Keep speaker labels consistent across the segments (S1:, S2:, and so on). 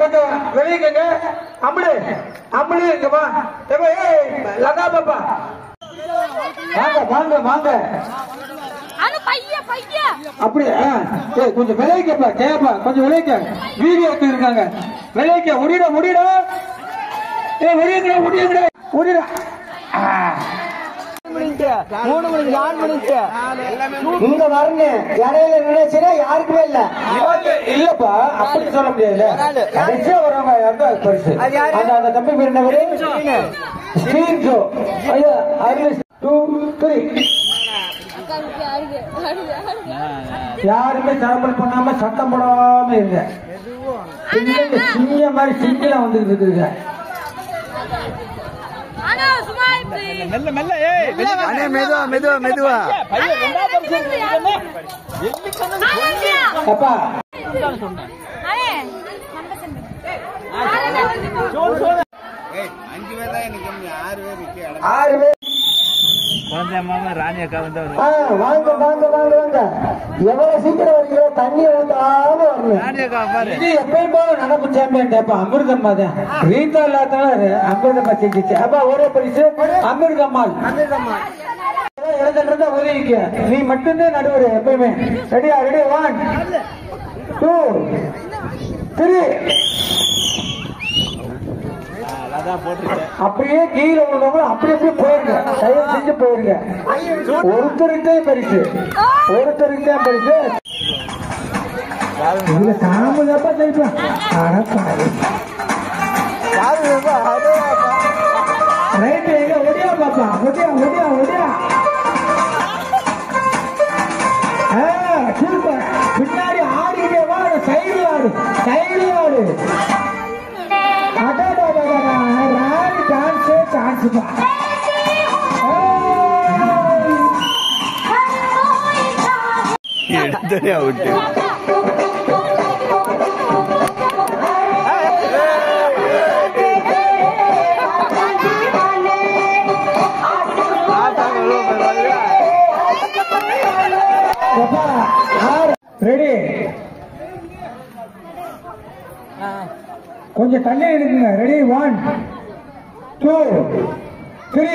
S1: கொஞ்சம் வெளியங்க அம்பளு அம்பளு இங்க வா லதா பாப்பா வாங்க வாங்க வாங்க அப்படியே கொஞ்சம் விளைவிக்கப்பா கேப்பா கொஞ்சம் விளைவிக்க வீடியோ இருக்காங்க விளைவிக்க முடியல முடியல வெளியே முடியுங்க முடியல 3 மணிக்கு 4 மணிக்கு இங்க வரங்க இடையில நினைச்சுன்னா யாருக்குமே இல்ல இல்லப்பா அப்படி சொல்ல முடியாது கடைசியா வரவங்க யாருக்கா பரிசு அந்த தம்பி பேர் என்ன பேரு ஸ்டீன் ஜோ ஐயா 2 3 யாருமே தரம்பல் பண்ணாம சத்தம் போடாம இருங்க சிங்க மாதிரி சிங்கில வந்துட்டு இருக்குங்க மெல்ல மெல்ல மெதுவா மெதுவா மெதுவா அப்பா ராணி அக்கா வந்து வாங்க வாங்க வாங்க வாங்க எவ்வளவு சீக்கிரம் வரீங்களோ தண்ணி ஊத்தாம வரணும் இது எப்பயும் போல நடப்பு சாம்பியன் அப்ப அமிர்தம்மா தான் ரீதா இல்லாதனால அமிர்தம்மா செஞ்சிச்சு அப்ப ஒரே பரிசு அமிர்தம்மாள் எழுதுன்றத உதவிக்க நீ மட்டும்தான் நடுவர் எப்பயுமே ரெடியா ரெடி 1 2 3 அப்படியே கீழே உள்ளவங்க அப்படி அப்படியே போயிருங்க தயவு செஞ்சு போயிருங்க ஒருத்தருக்கே பரிசு ஒருத்தருக்கே பரிசு இதுல தாமதப்பா தெரியும் ரைட் ஒடியா பாப்பா ஒடியா ஒடியா ஒடியா சூப்பர் பின்னாடி ஆடிக்கிட்டே வா சைடு ஆடு சைடு ஆடு ராணி டான்ஸ் டான்ஸ் எடுத்தனே அவுட் ரெடி கொஞ்சம் தள்ளி இருக்குங்க ரெடி 1 2 3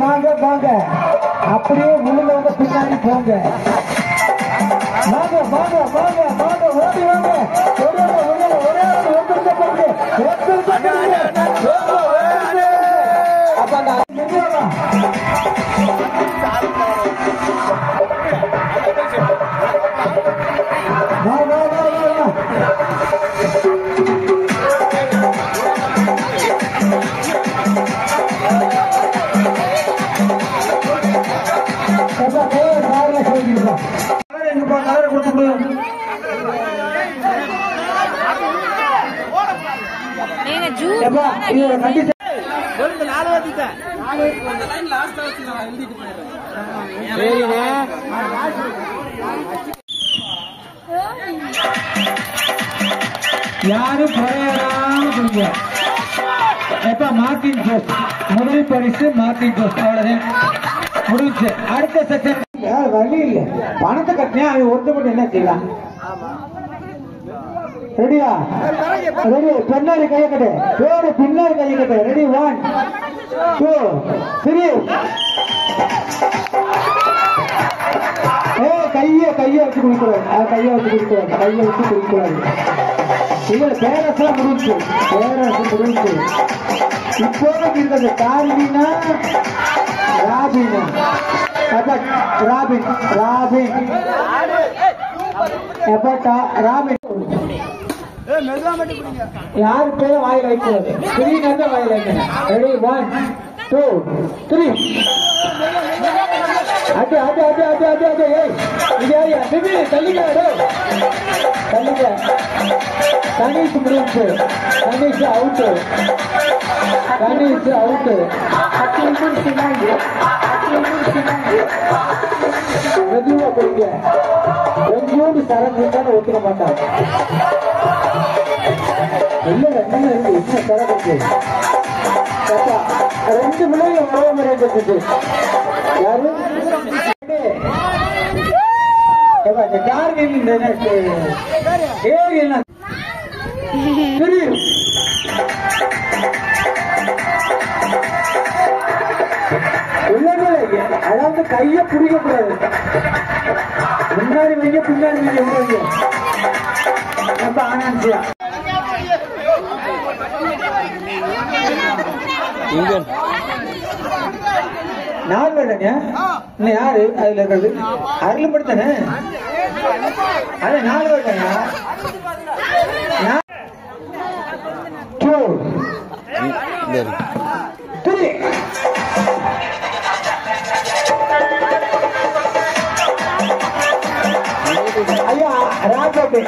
S1: வாங்க வாங்க அப்படியே முழுங்க பின்னாடி போங்க வாங்க வாங்க வாங்க வாங்க ஓடி வாங்க அப்ப யாரும் குறையாம சொல்லுங்க எப்ப மார்டின் ஜோஸ் முதல் பரிசு மார்டின் ஜோஸ் அவ்வளவுதான் முடிச்சு அடுத்த செக்ஷன் வழி இல்ல பணத்தை கட்டினா அவன் ஒருத்த மட்டும் என்ன செய்யலாம் ரெடியா ரெடி பின்னாடி கையை கட்டு பேரு பின்னாடி கையை கட்டு ரெடி 1 2 3 கையை வச்சு குடிக்கூடாது கையை வச்சு குடிக்கூடாது கையை வச்சு குடிக்கூடாது இல்ல பேரஸ்லாம் முடிஞ்சு பேரஸ் முடிஞ்சு இப்போதைக்கு இருக்கிறது கார்வினா ராபினா ராபின் ராபின் எப்பட்டா ராபின் யாரு பேரும் வாயில் வைக்கூடாது ஸ்கிரீன் வாயில் வைக்கணும் ரெடி 1 2 3 அடி அடி அடி அடி அடி அடி ஏய் இது யாரு தள்ளிக்காரு தள்ளுங்க. கணேஷ் முடிஞ்சு. கணேஷ் அவுட்டு. கணேஷ் அவுட்டு. மெதுவா போய்ங்க. கொஞ்சோண்டு சரக்கு ஒத்துக்க மாட்டாங்க. இல்ல என்ன சரக்கு ரெண்டு பிள்ளைங்க ஒரே முறை கட்டுச்சு. யாரு அதாவது கைய புடிக்க கூடாது. முன்னாடி வைங்க பின்னாடி வைங்க. ரொம்ப ஆனான்சியா நாலு வேலைங்க. இன்னும் யாரு அதுல இருக்கிறது? அருள் மட்டும் தானே. அது நாலு வேலைங்க. ஐயா ராஜாபே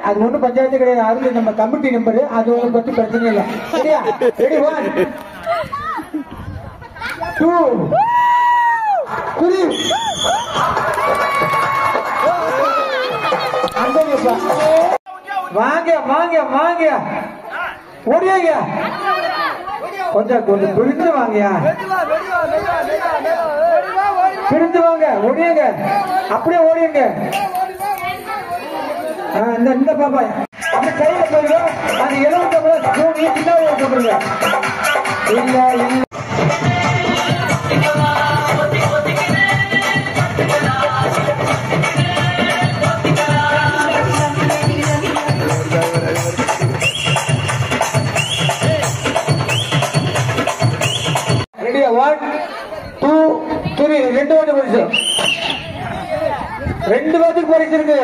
S1: அது ஒன்றும் பஞ்சாயத்து கிடையாது. அருள் நம்ம கமிட்டி நம்பரு. அது உங்களுக்கு பத்தி பிரச்சனை இல்லை. சரியா? ரெடி 1 2 3 வாங்க வாங்க வாங்க ஓடியாங்க. கொஞ்சம் கொஞ்சம் பிரிந்து வாங்கயா. பிரிந்து வாங்க. ஓடியாங்க. அப்படியே ஓடியாங்க. இந்த பாப்பா அந்த கையில போயிடும். அது 70 பின்னாடி சொல்றீங்க. இல்ல இல்ல ரெடியா 1 2 3 ரெண்டு வாட்டி பரிசு. ரெண்டு வாட்டிக்கு பரிசு இருக்கு.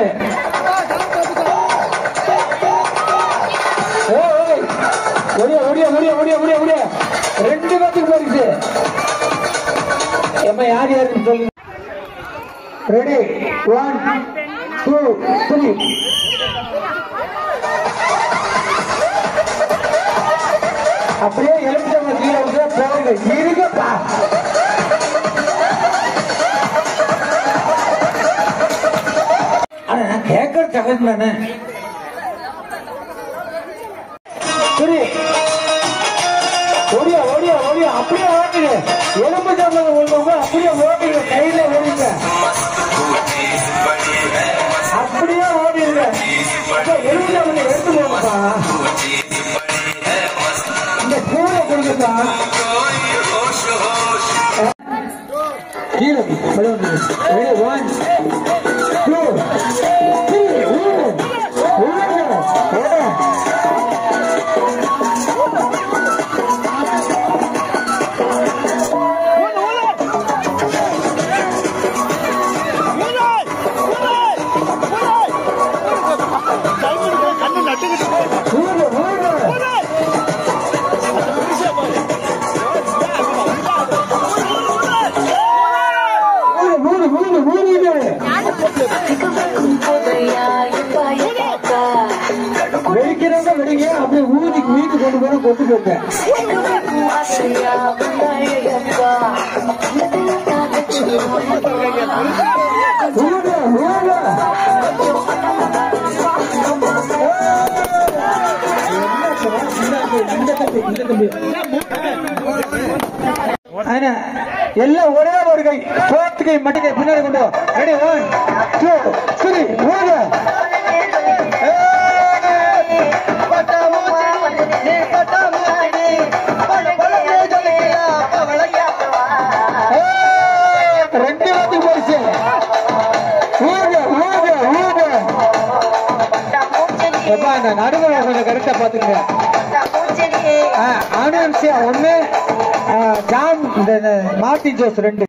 S1: ஒடியா ஒடியா ஒடியா ஒடியா ஒடியா ஒடியா ரெண்டு பேத்துக்கு பரிசு. ஏமா யார் யாருன்னு சொல்லு. ரெடி 1 2 3 அப்படியே எழுப்பிட்ட கீழே வந்து போங்க. இருக்கப்பா. ஆனா நான் கேட்கற சகஜம் தானே. சரி ஓடியா ஓடியா ஓடியா அப்படியே ஓட்டுங்க. எலும்பு சாப்பிட உள்ளவங்க அப்படியே ஓட்டுங்க. கையில ஓடுங்க. அப்படியே ஓடிடுங்க. எலும்பு சாப்பிட எடுத்து போங்கப்பா. இந்த கூரை கொடுங்கப்பா. கீழே 1 2 வெடிக்கிறவங்க வெடிங்க. அப்படியே ஊதிக்கு வீட்டுக்கு கொண்டு போன கொண்டு போங்க. எல்லாம் ஒரே ஒரு கை. 4th கை மட்டும் கை பின்னாடி கொண்டு. ரெடி 1 2 3 ஓடு. ரெண்டு வாட்டி போயிடுச்சு. நடுவில் கொஞ்சம் கரெக்டா பாத்துக்கங்க. ஆனியன்ஸ் 1 ஜாம் மார்டி ஜோஸ் 2.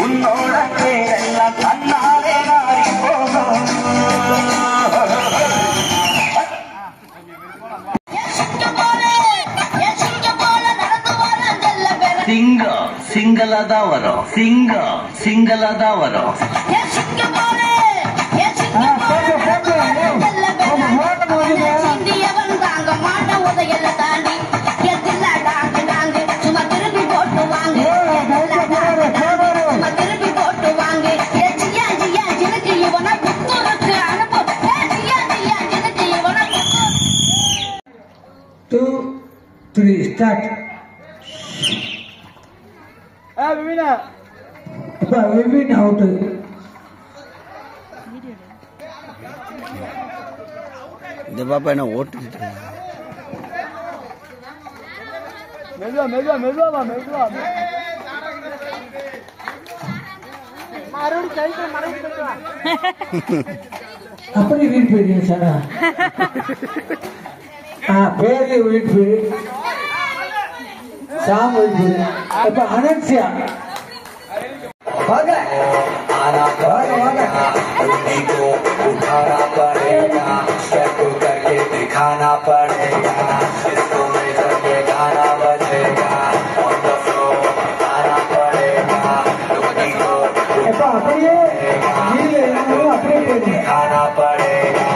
S2: உன்னோட பேரெல்லாம் தன்னாலே மாறி போகும். சிங்களா தான் வரும். சிங்களா தான் வரும்.
S1: Two, three, start. Vivina out.
S2: இந்த பாப்பா என்ன ஓட்டுட்டு
S1: மெதுவா அப்படி வீட்டு போயிருக்கீங்க சாரா. பேரு வீட்டு சாம் வீட்டு இப்ப அனன்சியா வாங்க
S3: को उठाना पड़ेगा, स्टेप करके दिखाना पड़ेगा, इसको मेजर के गाना बजेगा, ऑन द फ्लोर आना पड़ेगा, लोगों को
S1: அப்படியே
S3: दिखाना पड़ेगा,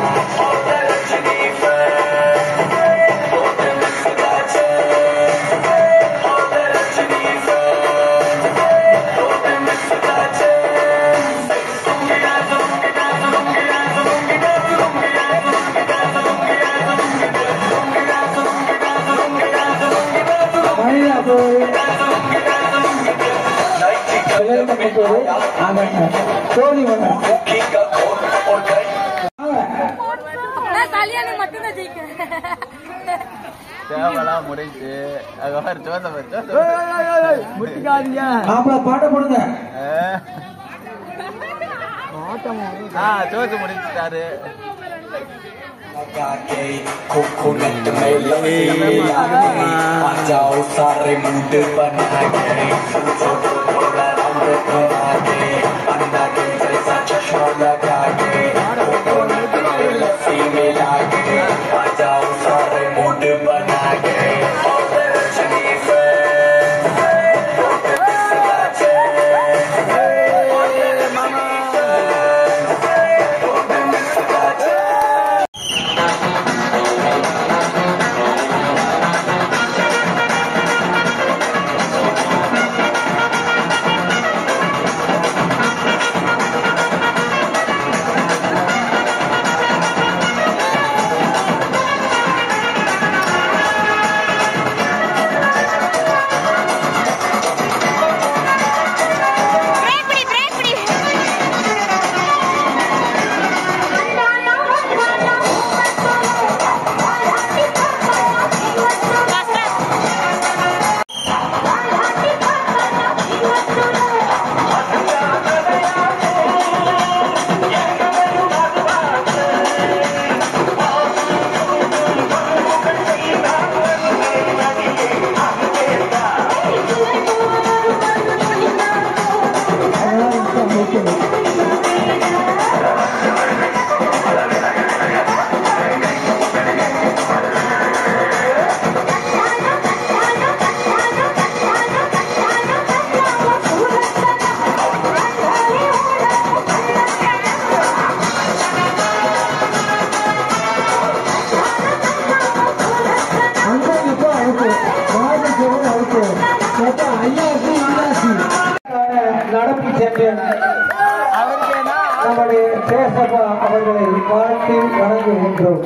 S2: முடிஞ்சு
S1: பாட்ட போடுங்க.
S2: சோத்து முடிச்சுட்டாரு.
S3: कोकोनट में लगे आ जाओ सारे मूड बना के, थोड़ा रंग बना के, अन्ना के जैसा चश्मा लगा के, कोकोनट में लस्सी मिला के, आ जाओ सारे मूड बना के,
S1: நடப்பு சாம்பியன் நம்முடைய பேசப்பா அவர்களை வாழ்த்தி வணங்குகின்றோம்.